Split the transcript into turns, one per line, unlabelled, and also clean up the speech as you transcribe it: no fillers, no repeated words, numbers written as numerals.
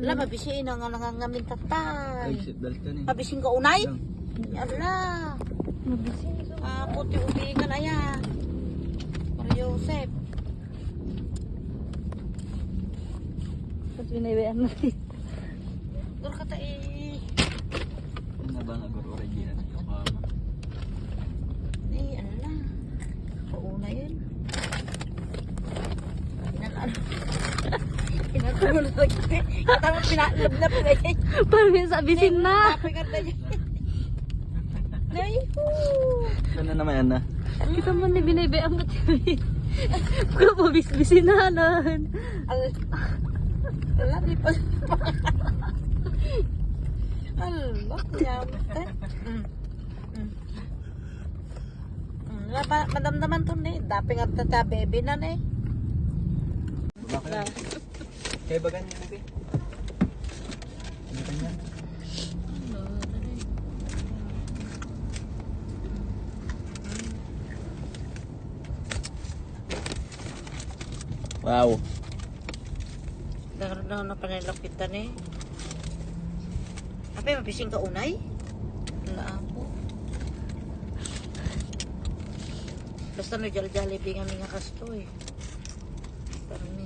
Ala, mabisiin ang nangangamin tatay.
Ay, seatbelt ka niya.
Mabising ka unay? Ala.
Mabising.
Puti ubingan aya. Mario Joseph.
Tapos binabayaan mo rin.
Dur ka ta eh.
Ano ba nga guru original?
Eh, ala. Pauna yun. Inatulog na lagi. Katama pinalab na pala eh.
Parang yung sabisin na.
Napaganda niya. Naihu.
Ano naman yan na?
Kita mo ni binabayaan mo rin. Kung mabisbisin na lang.
Ala, di pa. Ala, yamte. Madamdaman to ni. Daping at tata baby na ni.
Bakit? Kaya ba ganyan natin? Ano ganyan? Wow.
Dagar na panilapitan eh. Apa mabising ka unay? Wala ako. Basta no jal-jali nga kasto eh. Parang